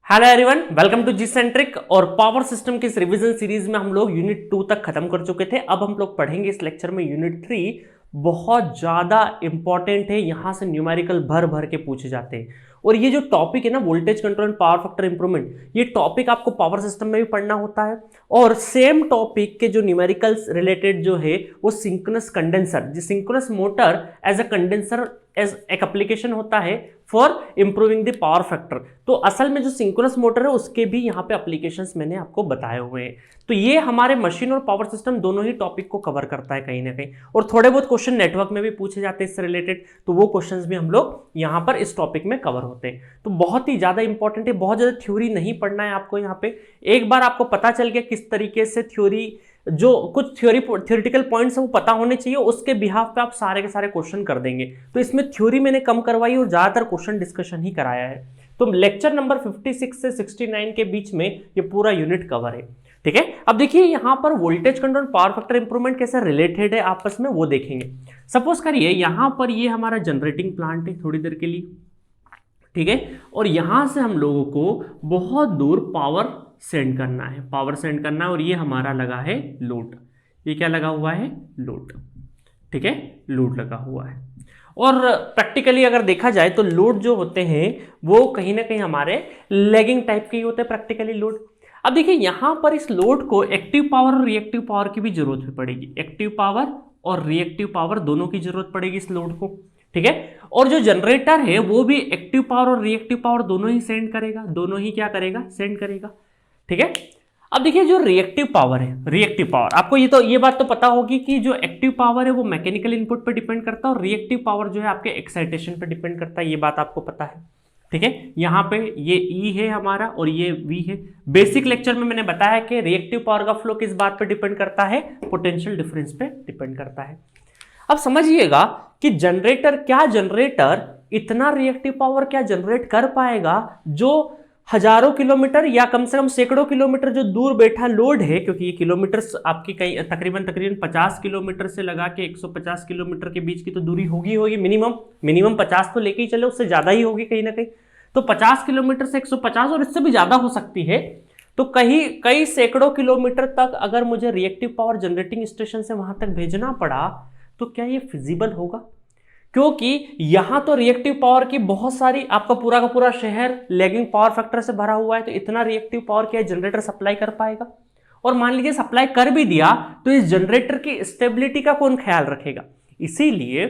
Hello everyone, welcome to G Centric. और power system की इस रिवीजन सीरीज में हम लोग यूनिट 2 तक खत्म कर चुके थे। अब हम लोग पढ़ेंगे इस लेक्चर में यूनिट 3। बहुत ज्यादा इंपॉर्टेंट है, यहां से न्यूमेरिकल भर भर के पूछे जाते हैं। और ये जो टॉपिक है ना, voltage control and power factor improvement, ये टॉपिक आपको पावर सिस्टम में भी पढ़ना होता है। और सेम टॉपिक के जो न्यूमेरिकल्स रिलेटेड जो है वो सिंक्रोनस कंडेंसर, जो synchronous motor as a condenser as एक एप्लीकेशन होता है for improving the power factor. तो असल में जो सिंक्रोनस मोटर है उसके भी यहाँ पे एप्लीकेशंस मैंने आपको बताए हुए हैं। तो ये हमारे मशीन और पावर सिस्टम दोनों ही टॉपिक को कवर करता है कहीं ना कहीं। और थोड़े बहुत क्वेश्चन नेटवर्क में भी पूछे जाते हैं इससे रिलेटेड, तो वो क्वेश्चंस भी हम लोग यहाँ पर इस टॉपिक में कवर होते हैं। तो बहुत ही ज्यादा इंपॉर्टेंट है, बहुत ज्यादा थ्योरी नहीं पढ़ना है आपको यहाँ पे। एक बार आपको पता चल गया किस तरीके से थ्योरी, जो कुछ थ्योरेटिकल पॉइंट्स है वो पता होने चाहिए, उसके बिहाफ पे आप सारे के सारे क्वेश्चन कर देंगे। तो इसमें थ्योरी मैंने कम करवाई और ज्यादातर क्वेश्चन डिस्कशन ही कराया है। तो लेक्चर नंबर 56 से 69 के बीच में ये पूरा यूनिट कवर है। ठीक है, अब देखिए यहां पर voltage control power factor improvement कैसे रिलेटेड है आपस में वो देखेंगे। सपोज करिए यहां पर ये हमारा जनरेटिंग प्लांट है थोड़ी देर के लिए, ठीक है, और यहां से हम लोगों को बहुत दूर पावर सेंड करना है, पावर सेंड करना है। और ये हमारा लगा है लोड, ये क्या लगा हुआ है, लोड। ठीक है, लोड लगा हुआ है। और प्रैक्टिकली अगर देखा जाए तो लोड जो होते हैं वो कहीं ना कहीं हमारे लैगिंग टाइप के ही होते हैं प्रैक्टिकली लोड। अब देखिए यहां पर इस लोड को एक्टिव पावर और रिएक्टिव पावर की भी जरूरत पड़ेगी, एक्टिव पावर और रिएक्टिव पावर दोनों की जरूरत पड़ेगी इस लोड को। ठीक है, और जो जनरेटर है वो भी एक्टिव पावर और रिएक्टिव पावर दोनों ही सेंड करेगा, दोनों ही क्या करेगा, सेंड करेगा। ठीक है, अब देखिए जो रिएक्टिव पावर है, रिएक्टिव पावर आपको ये बात तो पता होगी कि जो एक्टिव पावर है वो मैकेनिकल इनपुट पर डिपेंड करता है और रिएक्टिव पावर जो है आपके एक्साइटेशन पर डिपेंड करता है, ये बात आपको पता है। ठीक है, यहाँ पे ये E है हमारा और ये V है। बेसिक लेक्चर में मैंने बताया कि रिएक्टिव पावर का फ्लो किस बात पे डिपेंड करता है, पोटेंशियल डिफरेंस पे डिपेंड करता है। अब समझिएगा कि जनरेटर इतना रिएक्टिव पावर क्या जनरेट कर पाएगा जो हजारों किलोमीटर या कम से कम सैकड़ों किलोमीटर जो दूर बैठा लोड है, क्योंकि ये किलोमीटर आपकी कई तकरीबन 50 किलोमीटर से लगा के 150 किलोमीटर के बीच की तो दूरी होगी मिनिमम 50 तो लेके ही चले, उससे ज्यादा ही होगी कहीं ना कहीं। तो 50 किलोमीटर से 150 और इससे भी ज्यादा हो सकती है। तो कई सैकड़ों किलोमीटर तक अगर मुझे रिएक्टिव पावर जनरेटिंग स्टेशन से वहां तक भेजना पड़ा तो क्या ये फिजिबल होगा? क्योंकि यहां तो रिएक्टिव पावर की बहुत सारी, आपका पूरा का पूरा शहर लैगिंग पावर फैक्टर से भरा हुआ है, तो इतना रिएक्टिव पावर क्या जनरेटर सप्लाई कर पाएगा? और मान लीजिए सप्लाई कर भी दिया तो इस जनरेटर की स्टेबिलिटी का कौन ख्याल रखेगा? इसीलिए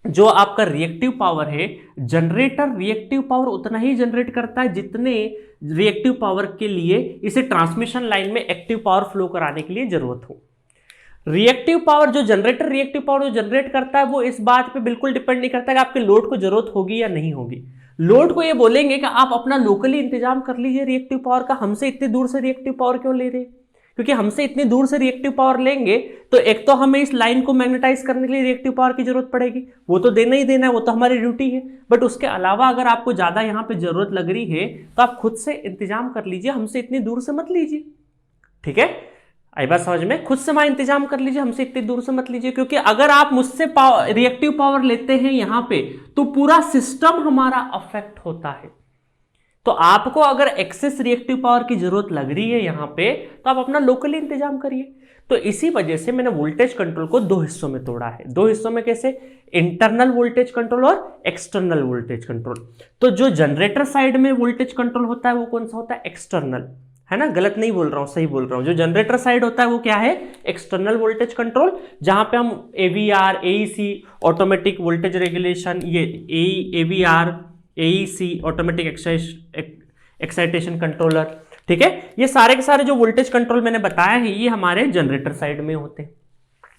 जो आपका रिएक्टिव पावर है, जनरेटर रिएक्टिव पावर उतना ही जनरेट करता है जितने रिएक्टिव पावर के लिए इसे ट्रांसमिशन लाइन में एक्टिव पावर फ्लो कराने के लिए जरूरत हो। रिएक्टिव पावर जो जनरेट करता है वो इस बात पे बिल्कुल डिपेंड नहीं करता कि आपके लोड को जरूरत होगी या नहीं होगी। लोड को ये बोलेंगे कि आप अपना लोकली इंतजाम कर लीजिए रिएक्टिव पावर का, हमसे इतनी दूर से रिएक्टिव पावर क्यों ले रहे? क्योंकि हमसे इतनी दूर से रिएक्टिव पावर लेंगे तो एक तो हमें इस लाइन को मैग्नेटाइज करने के लिए रिएक्टिव पावर की जरूरत पड़ेगी, वो तो देना ही देना है, वो तो हमारी ड्यूटी है। बट उसके अलावा अगर आपको ज्यादा यहाँ पे जरूरत लग रही है तो आप खुद से इंतजाम कर लीजिए, हमसे इतनी दूर से मत लीजिए। ठीक है, आई बात समझ में? खुद से वहां इंतजाम कर लीजिए, हमसे इतनी दूर से मत लीजिए। क्योंकि अगर आप मुझसे रिएक्टिव पावर लेते हैं यहां पे तो पूरा सिस्टम हमारा अफेक्ट होता है। तो आपको अगर एक्सेस रिएक्टिव पावर की जरूरत लग रही है यहां पे तो आप अपना लोकली इंतजाम करिए। तो इसी वजह से मैंने वोल्टेज कंट्रोल को दो हिस्सों में तोड़ा है। दो हिस्सों में कैसे? इंटरनल वोल्टेज कंट्रोल और एक्सटर्नल वोल्टेज कंट्रोल। तो जो जनरेटर साइड में वोल्टेज कंट्रोल होता है वो कौन सा होता है? एक्सटर्नल, है ना? गलत नहीं बोल रहा हूं, सही बोल रहा हूं। जो जनरेटर साइड होता है वो क्या है? एक्सटर्नल वोल्टेज कंट्रोल, जहां पे हम AVR, AEC automatic voltage regulation, ये AVR, AEC automatic excitation controller, ठीक है, ये सारे के सारे जो वोल्टेज कंट्रोल मैंने बताया है ये हमारे जनरेटर साइड में होते हैं।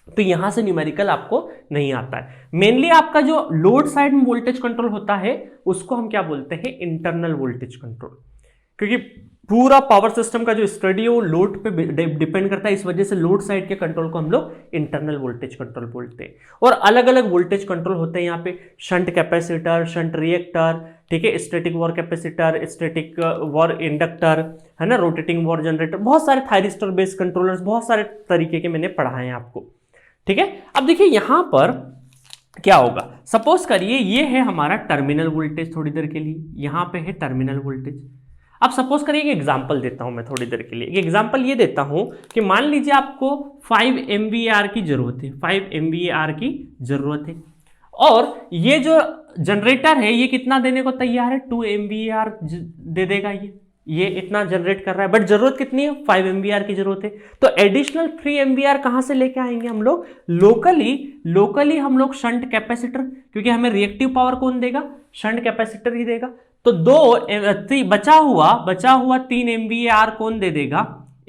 तो यहां से न्यूमेरिकल आपको नहीं आता है। मेनली आपका जो लोड साइड में वोल्टेज कंट्रोल होता है उसको हम क्या बोलते हैं? Internal voltage control. क्योंकि पूरा पावर सिस्टम का जो स्टडी है वो लोड पे डिपेंड करता है, इस वजह से लोड साइड के कंट्रोल को हम लोग इंटरनल वोल्टेज कंट्रोल बोलते हैं। और अलग अलग वोल्टेज कंट्रोल होते हैं यहाँ पे, शंट कैपेसिटर, शंट रिएक्टर, ठीक है, static war capacitor, static war inductor, है ना, रोटेटिंग वॉर जनरेटर, बहुत सारे थायरिस्टर बेस्ड कंट्रोलर्स, बहुत सारे तरीके के मैंने पढ़ाए हैं आपको। ठीक है, अब देखिए यहां पर क्या होगा। सपोज करिए ये है हमारा टर्मिनल वोल्टेज, थोड़ी देर के लिए यहां पे है टर्मिनल वोल्टेज। अब सपोज करिए एक एग्जांपल देता हूं मैं थोड़ी देर के लिए। एक एग्जांपल ये देता हूं कि मान लीजिए आपको 5 MVAR की जरूरत है, 5 MVAR की जरूरत है, और ये जो जनरेटर है ये कितना देने को तैयार है, 2 MVAR दे देगा। ये इतना जनरेट कर रहा है, बट जरूरत कितनी है, 5 MVAR की जरूरत है। तो एडिशनल 3 MVAR कहां से लेके आएंगे हम लोग, लोकली हम लोग शंट कैपेसिटर, क्योंकि हमें रिएक्टिव पावर कौन देगा, शंट कैपेसिटर ही देगा। तो बचा हुआ 3 MVAR कौन दे देगा,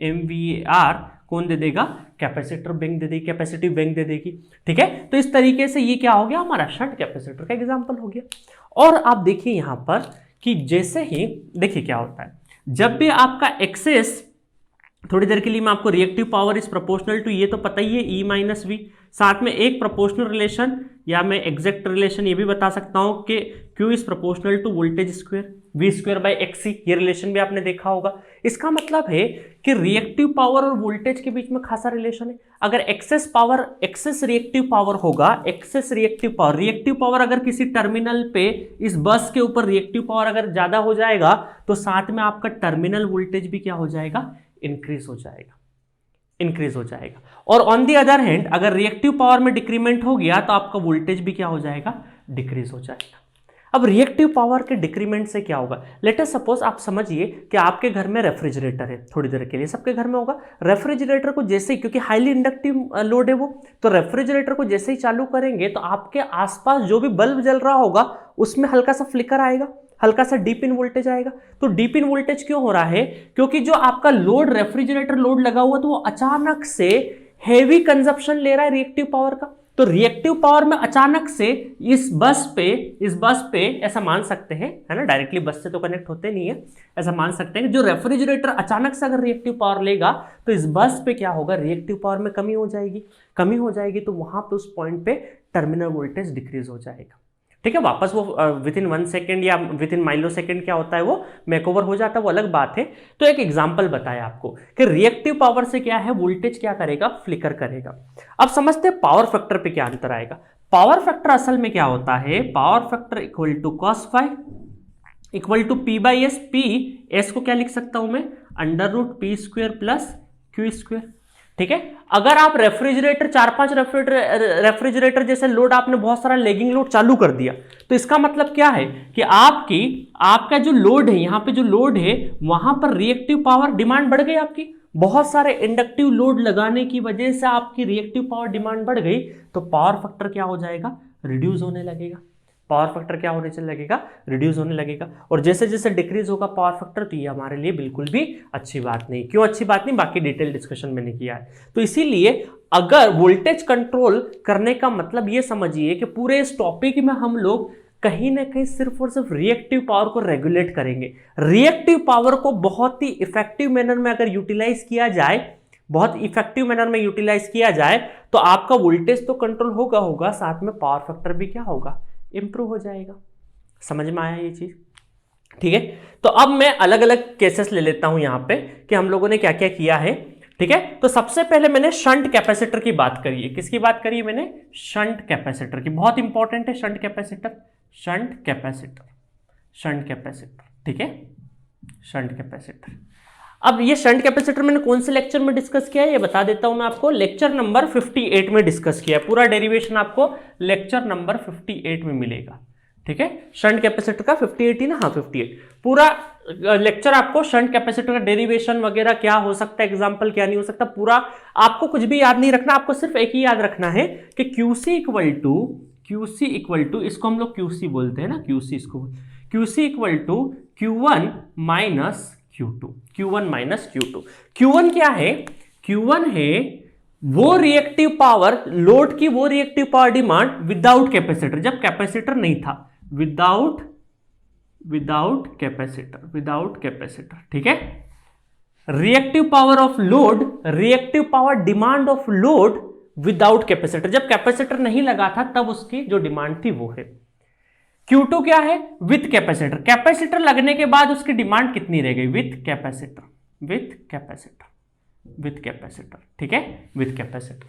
MVAR कौन दे देगा, कैपेसिटर बैंक दे देगी, कैपेसिटिव बैंक दे देगी। ठीक है, तो इस तरीके से ये क्या हो गया, हमारा शंट कैपेसिटर का एग्जांपल हो गया। और आप देखिए यहां पर कि जैसे ही देखिए क्या होता है, जब भी आपका एक्सेस, थोड़ी देर के लिए मैं आपको reactive power is proportional to, ये तो पता ही है, E माइनस वी, साथ में एक प्रोपोर्शनल रिलेशन या मैं एग्जैक्ट रिलेशन ये भी बता सकता हूं कि Q is proportional to voltage square V square by XC, ये रिलेशन भी आपने देखा होगा। इसका मतलब है कि रिएक्टिव पावर और वोल्टेज के बीच में खासा रिलेशन है। अगर एक्सेस रिएक्टिव पावर होगा, रिएक्टिव पावर अगर किसी टर्मिनल पे इस बस के ऊपर रिएक्टिव पावर अगर ज्यादा हो जाएगा तो साथ में आपका टर्मिनल वोल्टेज भी क्या हो जाएगा, इंक्रीज हो जाएगा। और ऑन दी अदर हैंड अगर रिएक्टिव पावर में डिक्रीमेंट हो गया तो आपका वोल्टेज भी क्या हो जाएगा, डिक्रीज हो जाएगा। अब रिएक्टिव पावर के डिक्रीमेंट से क्या होगा, लेट अस सपोज आप समझिए कि आपके घर में रेफ्रिजरेटर है, थोड़ी देर के लिए सबके घर में होगा। रेफ्रिजरेटर को जैसे ही, क्योंकि हाईली इंडक्टिव लोड है वो, तो रेफ्रिजरेटर को जैसे ही चालू करेंगे तो आपके आसपास जो भी बल्ब जल रहा होगा उसमें हल्का सा फ्लिकर आएगा, हल्का सा डीप इन वोल्टेज आएगा। तो डीप इन वोल्टेज क्यों हो रहा है, क्योंकि जो आपका लोड, रेफ्रिजरेटर लोड लगा हुआ तो वो अचानक से हेवी कंजप्शन ले रहा है रिएक्टिव पावर का। तो रिएक्टिव पावर में अचानक से इस बस पे ऐसा मान सकते हैं, है ना, डायरेक्टली बस से तो कनेक्ट होते नहीं है, ऐसा मान सकते हैं कि जो रेफ्रिजरेटर अचानक से अगर रिएक्टिव पावर लेगा तो इस बस पे क्या होगा, रिएक्टिव पावर में कमी हो जाएगी, तो वहां पे उस पॉइंट पे टर्मिनल वोल्टेज डिक्रीज हो जाएगा। ठीक है, वापस वो विद इन 1 सेकेंड या विद इन माइलो सेकेंड क्या होता है, वो मेकओवर हो जाता है, वो अलग बात है। तो एक एग्जांपल बताया आपको कि रिएक्टिव पावर से क्या है, वोल्टेज क्या करेगा, फ्लिकर करेगा। अब समझते हैं पावर फैक्टर पे क्या अंतर आएगा। पावर फैक्टर असल में क्या होता है, power factor equal to cos phi equal to P by S. S को क्या लिख सकता हूं मैं, √P square plus Q square. ठीक है, अगर आप रेफ्रिजरेटर 4-5 रेफ्रिजरेटर जैसे लोड आपने बहुत सारा लेगिंग लोड चालू कर दिया, तो इसका मतलब क्या है कि आपका जो लोड है, यहां पे जो लोड है वहां पर रिएक्टिव पावर डिमांड बढ़ गई आपकी, बहुत सारे इंडक्टिव लोड लगाने की वजह से आपकी रिएक्टिव पावर डिमांड बढ़ गई, तो पावर फैक्टर क्या हो जाएगा, रिड्यूस होने लगेगा। पावर फैक्टर क्या होने चल लगेगा, रिड्यूस होने लगेगा। और जैसे जैसे डिक्रीज होगा पावर फैक्टर, तो ये हमारे लिए बिल्कुल भी अच्छी बात नहीं। क्यों अच्छी बात नहीं, बाकी डिटेल डिस्कशन मैंने किया है। तो इसीलिए अगर वोल्टेज कंट्रोल करने का मतलब ये समझिए कि पूरे इस टॉपिक में हम लोग कहीं ना कहीं सिर्फ और सिर्फ रिएक्टिव पावर को रेगुलेट करेंगे। रिएक्टिव पावर को बहुत ही इफेक्टिव मैनर में अगर यूटिलाइज किया जाए, तो आपका वोल्टेज तो कंट्रोल होगा, साथ में पावर फैक्टर भी क्या होगा, इंप्रूव हो जाएगा। समझ में आया ये चीज, ठीक है। तो अब मैं अलग अलग केसेस ले लेता हूं यहां पे कि हम लोगों ने क्या क्या किया है। ठीक है, तो सबसे पहले मैंने शंट कैपेसिटर की बात करी है। किसकी बात करी है मैंने, शंट कैपेसिटर की। बहुत इंपॉर्टेंट है शंट कैपेसिटर। ठीक है, शंट कैपेसिटर। अब ये शंट कैपेसिटर मैंने कौन से लेक्चर में डिस्कस किया है ये बता देता हूं मैं आपको। लेक्चर नंबर 58 में डिस्कस किया है। पूरा डेरिवेशन आपको लेक्चर नंबर 58 में मिलेगा। ठीक है, शंट कैपेसिटर का 58 ही ना, हाँ 58 पूरा लेक्चर आपको शंट कैपेसिटर का डेरिवेशन वगैरह क्या हो सकता है, एग्जांपल क्या नहीं हो सकता, पूरा आपको कुछ भी याद नहीं रखना। आपको सिर्फ एक ही याद रखना है कि QC इक्वल टू इसको हम लोग QC बोलते हैं ना, QC equal to Q1 minus Q2। Q1 क्या है, Q1 है वो रिएक्टिव पावर, लोड की वो reactive power demand without capacitor, जब कैपेसिटर नहीं था, विदाउट कैपेसिटर। ठीक है, reactive power of load, reactive power demand of load without capacitor, जब कैपेसिटर नहीं लगा था तब उसकी जो डिमांड थी वो है। Q2 क्या है, विथ कैपेसिटर, कैपेसिटर लगने के बाद उसकी डिमांड कितनी रह गई, विथ कैपेसिटर। ठीक है, विथ कैपेसिटर।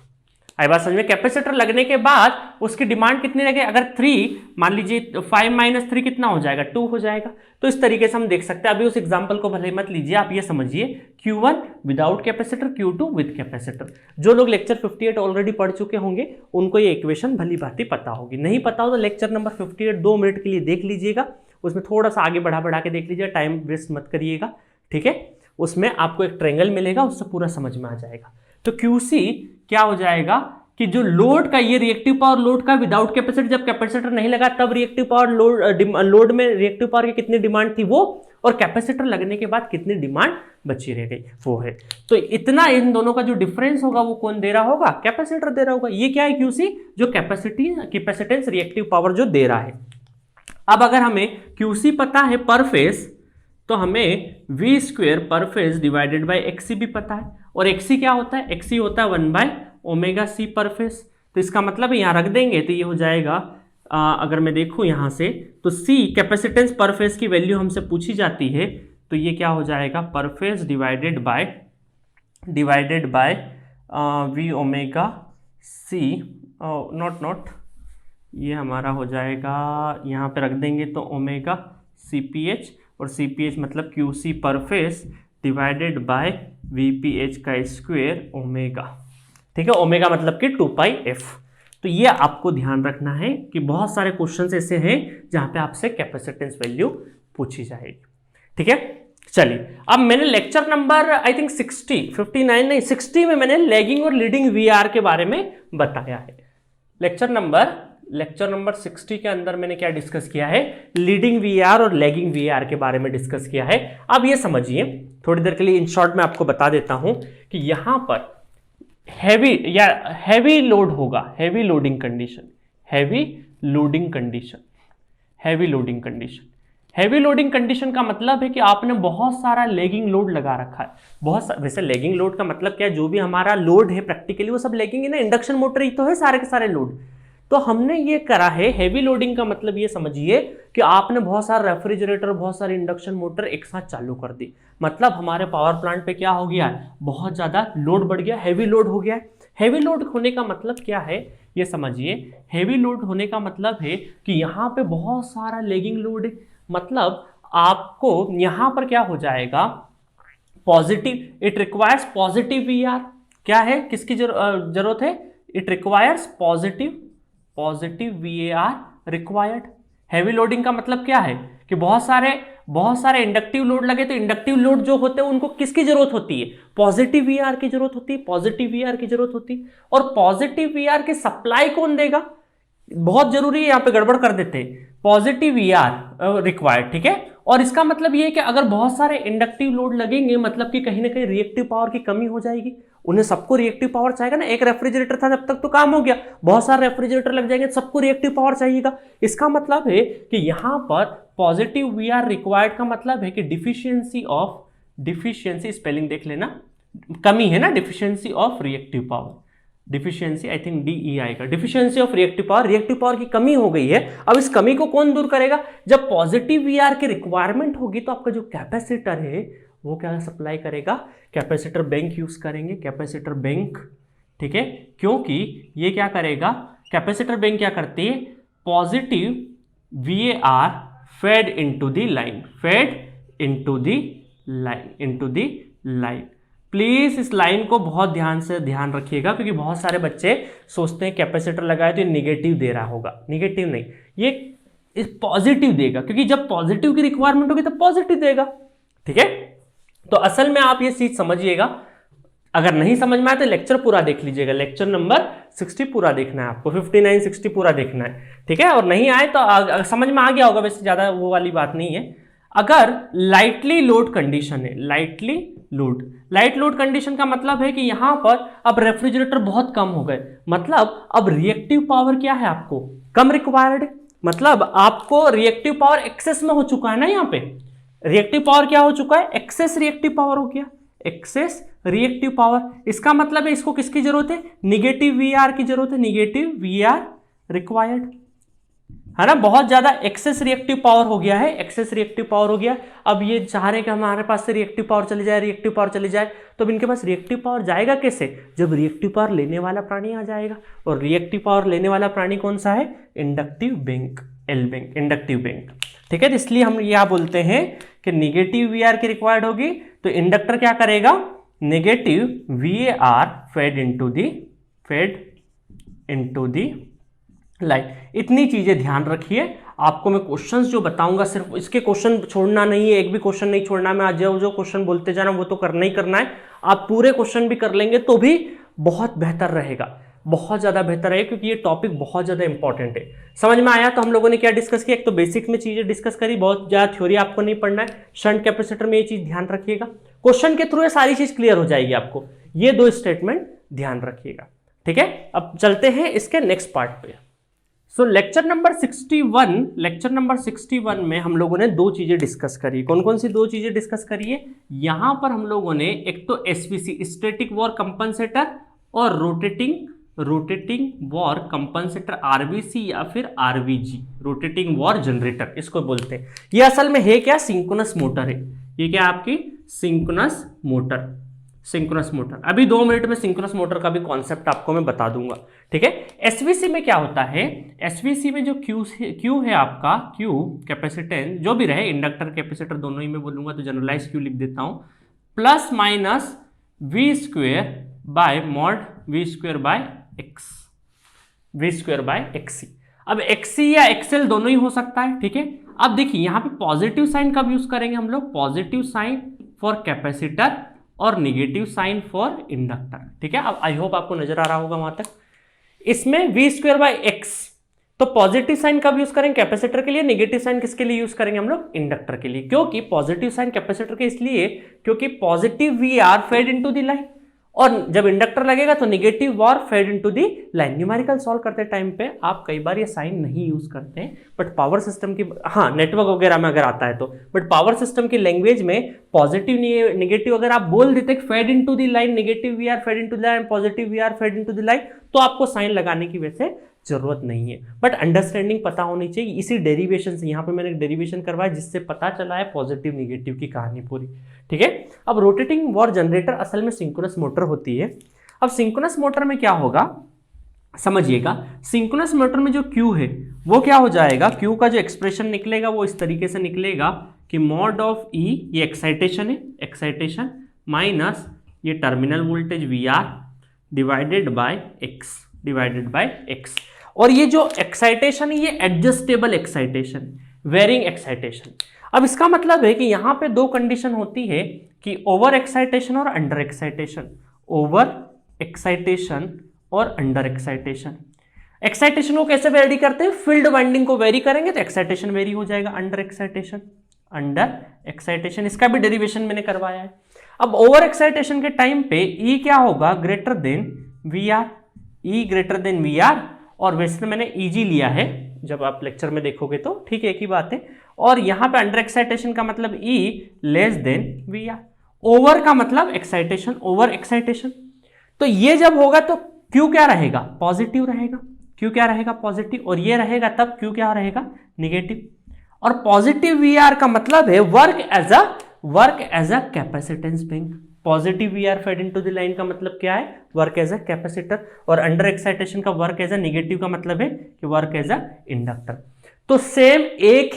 आई बात समझ में? कैपेसिटर लगने के बाद उसकी डिमांड कितनी लगे, अगर 3 मान लीजिए 5 - 3 कितना हो जाएगा, 2 हो जाएगा। तो इस तरीके से हम देख सकते हैं। अभी उस एग्जांपल को भले मत लीजिए, आप ये समझिए Q1 without capacitor, Q2 with capacitor. जो लोग लेक्चर 58 ऑलरेडी पढ़ चुके होंगे उनको ये इक्वेशन भली भांति पता होगी, नहीं पता हो तो लेक्चर नंबर 58 2 मिनट के लिए देख लीजिएगा, उसमें थोड़ा सा आगे बढ़ा के देख लीजिएगा, टाइम वेस्ट मत करिएगा, ठीक है। उसमें आपको एक ट्रायंगल मिलेगा, उससे पूरा समझ में आ जाएगा। तो QC क्या हो जाएगा कि जो लोड का, ये रिएक्टिव पावर लोड का विदाउट कैपेसिटर, जब कैपेसिटर नहीं लगा तब रिएक्टिव पावर लोड में रिएक्टिव पावर की कितनी डिमांड थी वो, और कैपेसिटर लगने के बाद कितनी डिमांड बची रह गई वो है। तो इतना इन दोनों का जो डिफरेंस होगा वो कौन दे रहा होगा, कैपेसिटर दे रहा होगा। ये क्या है QC, जो कैपेसिटेंस रिएक्टिव पावर जो दे रहा है। अब अगर हमें QC पता है पर फेज, तो हमें V² पर फेज डिवाइडेड बाय XC भी पता है, और XC क्या होता है, XC होता है 1/ωc पर फेज। तो इसका मतलब यहाँ रख देंगे तो ये हो जाएगा, अगर मैं देखूँ यहाँ से तो C कैपेसिटेंस पर फेज की वैल्यू हमसे पूछी जाती है, तो ये क्या हो जाएगा, पर phase divided by Vωc, not ये हमारा हो जाएगा, यहाँ पे रख देंगे तो ओमेगा CPH, और CPH मतलब QC पर फेज डिवाइडेड बाय VPH का स्क्वायर ओमेगा, ठीक है। ओमेगा मतलब कि 2πf। तो ये आपको ध्यान रखना है कि बहुत सारे क्वेश्चंस ऐसे हैं जहां पे आपसे कैपेसिटेंस वैल्यू पूछी जाएगी, ठीक है। चलिए, अब मैंने लेक्चर नंबर आई थिंक 60 में मैंने लैगिंग और लीडिंग VR के बारे में बताया है। लेक्चर नंबर 60 के अंदर मैंने क्या डिस्कस किया है, लीडिंग VR और लैगिंग VR के बारे में डिस्कस किया है। अब ये समझिए, थोड़ी देर के लिए इन शॉर्ट में आपको बता देता हूं कि यहां पर हैवी लोड होगा, हैवी लोडिंग कंडीशन का मतलब है कि आपने बहुत सारा लैगिंग लोड लगा रखा है। वैसे लैगिंग लोड का मतलब क्या है, जो भी हमारा लोड है प्रैक्टिकली वो सब लैगिंग है ना, इंडक्शन मोटर ही तो है सारे के सारे लोड। तो हमने ये करा है हैवी लोडिंग का मतलब ये समझिए कि आपने बहुत सारा रेफ्रिजरेटर, बहुत सारे इंडक्शन मोटर एक साथ चालू कर दी, मतलब हमारे पावर प्लांट पे क्या हो गया, बहुत ज़्यादा लोड बढ़ गया, हैवी लोड हो गया। हैवी लोड होने का मतलब क्या है ये समझिए, हैवी लोड होने का मतलब है कि यहाँ पे बहुत सारा लैगिंग लोड है, मतलब आपको यहाँ पर क्या हो जाएगा, positive, it requires positive VR। क्या है, किसकी जरूरत है, it requires positive VAR required. Heavy loading का मतलब क्या है कि बहुत सारे इंडक्टिव लोड लगे, तो इंडक्टिव लोड जो होते हैं उनको किसकी जरूरत होती है, पॉजिटिव VR की जरूरत होती है। और पॉजिटिव VR के सप्लाई कौन देगा, बहुत जरूरी है, यहाँ पे गड़बड़ कर देते हैं, पॉजिटिव VR रिक्वायर्ड, ठीक है। और इसका मतलब ये है कि अगर बहुत सारे इंडक्टिव लोड लगेंगे, मतलब कि कहीं ना कहीं रिएक्टिव पावर की कमी हो जाएगी, उन्हें सबको रिएक्टिव पावर चाहिएगा ना। एक रेफ्रिजरेटर था जब तक तो काम हो गया, बहुत सारे रेफ्रिजरेटर लग जाएंगे, सबको रिएक्टिव पावर चाहिएगा। इसका मतलब है कि यहाँ पर पॉजिटिव VR रिक्वायर्ड का मतलब है कि डिफिशियंसी स्पेलिंग देख लेना, कमी है ना, deficiency of reactive power, deficiency I think DE आएगा, डिफिशियंसी ऑफ रिएक्टिव पावर की कमी हो गई है। अब इस कमी को कौन दूर करेगा, जब पॉजिटिव VR की रिक्वायरमेंट होगी तो आपका जो कैपेसिटर है वो क्या सप्लाई करेगा, कैपेसिटर बैंक यूज करेंगे, कैपेसिटर बैंक, ठीक है। क्योंकि ये क्या करेगा, कैपेसिटर बैंक क्या करती है, positive VAR fade into the line. Please इस लाइन को बहुत ध्यान रखिएगा, क्योंकि बहुत सारे बच्चे सोचते हैं कैपेसिटर लगाए तो ये निगेटिव दे रहा होगा, निगेटिव नहीं, ये इस पॉजिटिव देगा, क्योंकि जब पॉजिटिव की रिक्वायरमेंट होगी तो पॉजिटिव देगा, ठीक है। तो असल में आप ये चीज समझिएगा, अगर नहीं समझ में आए तो लेक्चर पूरा देख लीजिएगा, लेक्चर नंबर 60 पूरा देखना है आपको, 59 60 पूरा देखना है, ठीक है। और नहीं आए तो समझ में आ गया होगा, वैसे ज्यादा वो वाली बात नहीं है। अगर लाइटली लोड कंडीशन है, लाइट लोड कंडीशन का मतलब है कि यहां पर अब रेफ्रिजरेटर बहुत कम हो गए, मतलब अब रिएक्टिव पावर क्या है, आपको कम रिक्वायर्ड, मतलब आपको रिएक्टिव पावर एक्सेस में हो चुका है ना, यहाँ पे रिएक्टिव पावर क्या हो चुका है, एक्सेस रिएक्टिव पावर हो गया, एक्सेस रिएक्टिव पावर। इसका मतलब है इसको किसकी जरूरत है, निगेटिव VR की जरूरत है, निगेटिव VR रिक्वायर्ड। है ना, बहुत ज्यादा एक्सेस रिएक्टिव पावर हो गया है, एक्सेस रिएक्टिव पावर हो गया। अब ये चाह रहे हैं कि हमारे पास से रिएक्टिव पावर चली जाए, रिएक्टिव पावर चली जाए, तो अब इनके पास रिएक्टिव पावर जाएगा कैसे? जब रिएक्टिव पावर लेने वाला प्राणी आ जाएगा, और रिएक्टिव पावर लेने वाला प्राणी कौन सा है? Inductive bank, L bank, inductive bank. ठीक है, तो इसलिए हम यह बोलते हैं कि निगेटिव वी आर की रिक्वायर्ड होगी, तो इंडक्टर क्या करेगा? Negative V R fed into the line. इतनी चीजें ध्यान रखिए। आपको मैं क्वेश्चंस जो बताऊंगा सिर्फ इसके क्वेश्चन छोड़ना नहीं है, एक भी क्वेश्चन नहीं छोड़ना। मैं आज जो क्वेश्चन बोलते जाना वो तो करना ही करना है। आप पूरे क्वेश्चन भी कर लेंगे तो भी बहुत बेहतर रहेगा, बहुत ज्यादा बेहतर है, क्योंकि ये टॉपिक बहुत ज्यादा इंपॉर्टेंट है। समझ में आया? तो हम लोगों ने क्या डिस्कस किया? एक तो बेसिक में चीजें डिस्कस करी, बहुत ज्यादा थ्योरी आपको नहीं पढ़ना है। शंट कैपेसिटर में ये चीज ध्यान रखिएगा, क्वेश्चन के थ्रू ये सारी चीज क्लियर हो जाएगी आपको। ये दो स्टेटमेंट ध्यान रखिएगा, ठीक है। अब चलते हैं इसके नेक्स्ट पार्ट पे। सो लेक्चर नंबर 61 में हम लोगों ने दो चीजें डिस्कस करी। कौन कौन सी दो चीजें डिस्कस करी है? यहां पर हम लोगों ने एक तो एसवीसी, स्टैटिक वॉर कंपनसेटर, और रोटेटिंग वॉर कंपनसेटर, आरबीसी या फिर आरवीजी, रोटेटिंग वॉर जनरेटर इसको बोलते हैं। ये असल में है क्या? सिंक्रोनस मोटर है। ये क्या आपकी? Synchronous motor. अभी 2 मिनट में सिंक्रोनस मोटर का भी कॉन्सेप्ट आपको मैं बता दूंगा, ठीक है। एसवीसी में क्या होता है? एसवीसी में जो क्यू है आपका, क्यू कैपेसिटेंस जो भी रहे, इंडक्टर कैपेसिटर दोनों ही मैं बोलूंगा तो जनरलाइज क्यू लिख देता हूं, plus minus V square by mod V square by XC. अब एक्सी या एक्सएल दोनों ही हो सकता है, ठीक है। अब देखिए यहां पे पॉजिटिव साइन कब यूज करेंगे हम लोग? पॉजिटिव साइन फॉर कैपेसिटर और निगेटिव साइन फॉर इंडक्टर, ठीक है। अब आई होप आपको नजर आ रहा होगा वहां तक। इसमें वी स्क्वेयर बाय एक्स, तो पॉजिटिव साइन कब यूज करेंगे? कैपेसिटर के लिए। निगेटिव साइन किसके लिए यूज करेंगे हम लोग? इंडक्टर के लिए। क्योंकि पॉजिटिव साइन कैपेसिटर के इसलिए क्योंकि positive V R fed into the line, और जब इंडक्टर लगेगा तो negative VAR fed into the line. Numerical solve करते टाइम पे आप कई बार ये साइन नहीं यूज करते हैं, बट पावर सिस्टम की, हाँ नेटवर्क वगैरह में अगर आता है तो, बट पावर सिस्टम की लैंग्वेज में पॉजिटिव निगेटिव अगर आप बोल देते fed into the line, negative V R fed into the line, positive V R fed into the line, तो आपको साइन लगाने की वैसे जरूरत नहीं है, बट अंडरस्टैंडिंग पता होनी चाहिए। इसी डेरिवेशन से यहाँ पे मैंने डेरिवेशन करवाया जिससे पता चला है पॉजिटिव निगेटिव की कहानी पूरी, ठीक है। अब रोटेटिंग वॉर जनरेटर असल में सिंक्रोनस मोटर होती है। अब सिंक्रोनस मोटर में क्या होगा समझिएगा, सिंक्रोनस मोटर में जो क्यू है वो क्या हो जाएगा? क्यू का जो एक्सप्रेशन निकलेगा वो इस तरीके से निकलेगा कि मॉड ऑफ ई, ये एक्साइटेशन है, एक्साइटेशन माइनस ये terminal voltage V R divided by X. और ये जो एक्साइटेशन है ये एडजस्टेबल एक्साइटेशन, वेरिंग एक्साइटेशन। अब इसका मतलब है कि यहां पे दो कंडीशन होती है कि ओवर एक्साइटेशन और अंडर एक्साइटेशन, ओवर एक्साइटेशन और अंडर एक्साइटेशन। एक्साइटेशन को कैसे वेरी करते हैं? फील्ड वाइंडिंग को वेरी करेंगे तो एक्साइटेशन वेरी हो जाएगा। अंडर एक्साइटेशन इसका भी डेरिवेशन मैंने करवाया है। अब ओवर एक्साइटेशन के टाइम पे ई क्या होगा? Greater than V R, E greater than V R, और वैसे मैंने ईजी लिया है, जब आप लेक्चर में देखोगे तो ठीक है, एक ही बात है। और यहां पे अंडर एक्साइटेशन का मतलब E less than V R, over का मतलब एक्साइटेशन, ओवर एक्साइटेशन। तो ये जब होगा तो क्यू क्या रहेगा? पॉजिटिव रहेगा। क्यू क्या रहेगा? पॉजिटिव। और ये रहेगा तब क्यू क्या रहेगा? निगेटिव। और पॉजिटिव वी आर का मतलब है work as a capacitance bank. Positive V R fed into the line का मतलब क्या है? Work as a capacitor. और अंडर एक्साइटेशन का वर्क एज अ निगेटिव का मतलब है कि वर्क एज अ इंडक्टर। तो सेम एक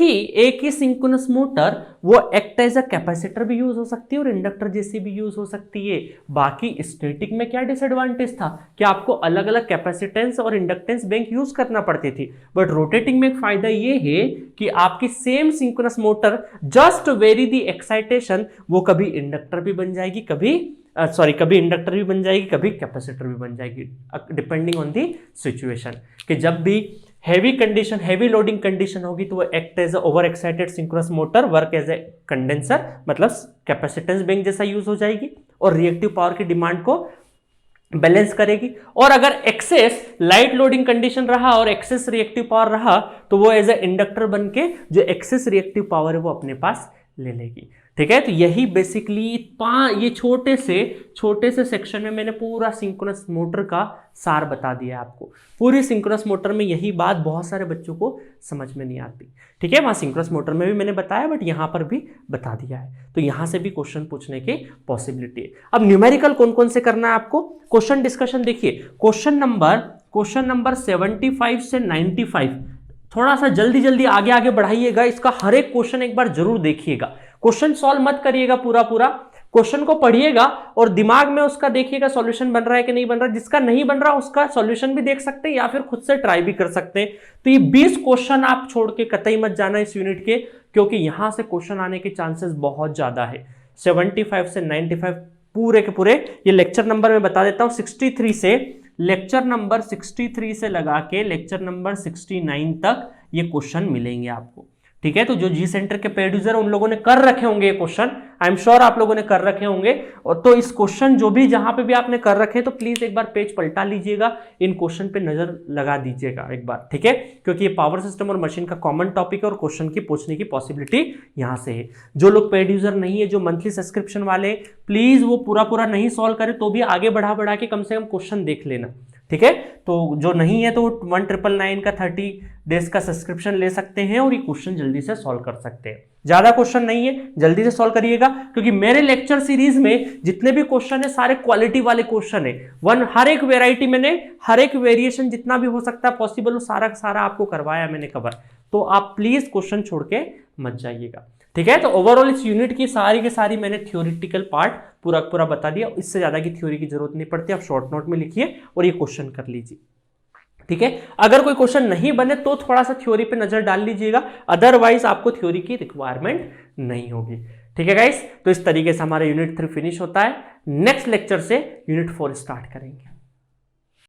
ही सिंक्रोनस मोटर वो एक्ट एज अ कैपेसिटर भी यूज हो सकती है और इंडक्टर जैसी भी यूज हो सकती है। बाकी स्टैटिक में क्या डिसएडवांटेज था कि आपको अलग अलग कैपेसिटेंस और इंडक्टेंस बैंक यूज करना पड़ती थी, बट रोटेटिंग में एक फायदा ये है कि आपकी same synchronous motor just very the excitation, वो कभी इंडक्टर भी बन जाएगी, कभी इंडक्टर भी बन जाएगी, कभी कैपेसिटर भी बन जाएगी, डिपेंडिंग ऑन दी सिचुएशन। कि जब भी हैवी लोडिंग कंडीशन होगी तो वो act as over excited synchronous motor, work as a condenser, मतलब कैपेसिटेंस बैंक जैसा यूज हो जाएगी और रिएक्टिव पावर की डिमांड को बैलेंस करेगी। और अगर एक्सेस लाइट लोडिंग कंडीशन रहा और एक्सेस रिएक्टिव पावर रहा तो वो एज ए इंडक्टर बन के जो एक्सेस रिएक्टिव पावर है वो अपने पास ले लेगी, ठीक है। तो यही बेसिकली ये छोटे से सेक्शन में मैंने पूरा सिंक्रोनस मोटर का सार बता दिया है आपको। पूरी सिंक्रोनस मोटर में यही बात बहुत सारे बच्चों को समझ में नहीं आती, ठीक है। वहाँ सिंक्रोनस मोटर में भी मैंने बताया, बट यहाँ पर भी बता दिया है। तो यहाँ से भी क्वेश्चन पूछने की पॉसिबिलिटी है। अब न्यूमेरिकल कौन कौन से करना है आपको, क्वेश्चन डिस्कशन देखिए। क्वेश्चन नंबर 75 से 95 थोड़ा सा जल्दी आगे बढ़ाइएगा। इसका हर एक क्वेश्चन एक बार जरूर देखिएगा। क्वेश्चन सॉल्व मत करिएगा पूरा क्वेश्चन को पढ़िएगा और दिमाग में उसका देखिएगा सॉल्यूशन बन रहा है कि नहीं बन रहा। जिसका नहीं बन रहा उसका सॉल्यूशन भी देख सकते हैं या फिर खुद से ट्राई भी कर सकते हैं। तो ये 20 क्वेश्चन आप छोड़ के कतई मत जाना इस यूनिट के, क्योंकि यहां से क्वेश्चन आने के चांसेस बहुत ज्यादा है। 75 से 95 पूरे के पूरे, ये लेक्चर नंबर में बता देता हूं, 63 से लेक्चर नंबर 63 से लगा के लेक्चर नंबर 69 तक ये क्वेश्चन मिलेंगे आपको, ठीक है। तो जो जी सेंटर के पेड यूजर उन लोगों ने कर रखे होंगे ये क्वेश्चन, आई एम श्योर आप लोगों ने कर रखे होंगे। और तो इस क्वेश्चन जो भी जहां पे भी आपने कर रखे हैं, तो प्लीज एक बार पेज पलटा लीजिएगा, इन क्वेश्चन पे नजर लगा दीजिएगा एक बार, ठीक है। क्योंकि ये पावर सिस्टम और मशीन का कॉमन टॉपिक है और क्वेश्चन की पूछने की पॉसिबिलिटी यहां से है। जो लोग पेड यूजर नहीं है, जो मंथली सब्सक्रिप्शन वाले, प्लीज वो पूरा नहीं सॉल्व करे तो भी आगे बढ़ा के कम से कम क्वेश्चन देख लेना, ठीक है। तो जो नहीं है तो 1999 का 30 डेज का सब्सक्रिप्शन ले सकते हैं और ये क्वेश्चन जल्दी से सॉल्व कर सकते हैं। ज्यादा क्वेश्चन नहीं है, जल्दी से सॉल्व करिएगा, क्योंकि मेरे लेक्चर सीरीज में जितने भी क्वेश्चन है सारे क्वालिटी वाले क्वेश्चन है। हर एक वेराइटी मैंने, हर एक वेरिएशन जितना भी हो सकता है पॉसिबल, वो सारा आपको करवाया मैंने कवर। तो आप प्लीज क्वेश्चन छोड़ के मत जाइएगा, ठीक है। तो ओवरऑल इस यूनिट की सारी के सारी मैंने थ्योरेटिकल पार्ट पूरा बता दिया। इससे ज्यादा की थ्योरी की जरूरत नहीं पड़ती, आप शॉर्ट नोट में लिखिए और ये क्वेश्चन कर लीजिए, ठीक है। अगर कोई क्वेश्चन नहीं बने तो थोड़ा सा थ्योरी पे नजर डाल लीजिएगा, अदरवाइज आपको थ्योरी की रिक्वायरमेंट नहीं होगी, ठीक है गाइस। तो इस तरीके से हमारा यूनिट 3 फिनिश होता है। नेक्स्ट लेक्चर से यूनिट 4 स्टार्ट करेंगे।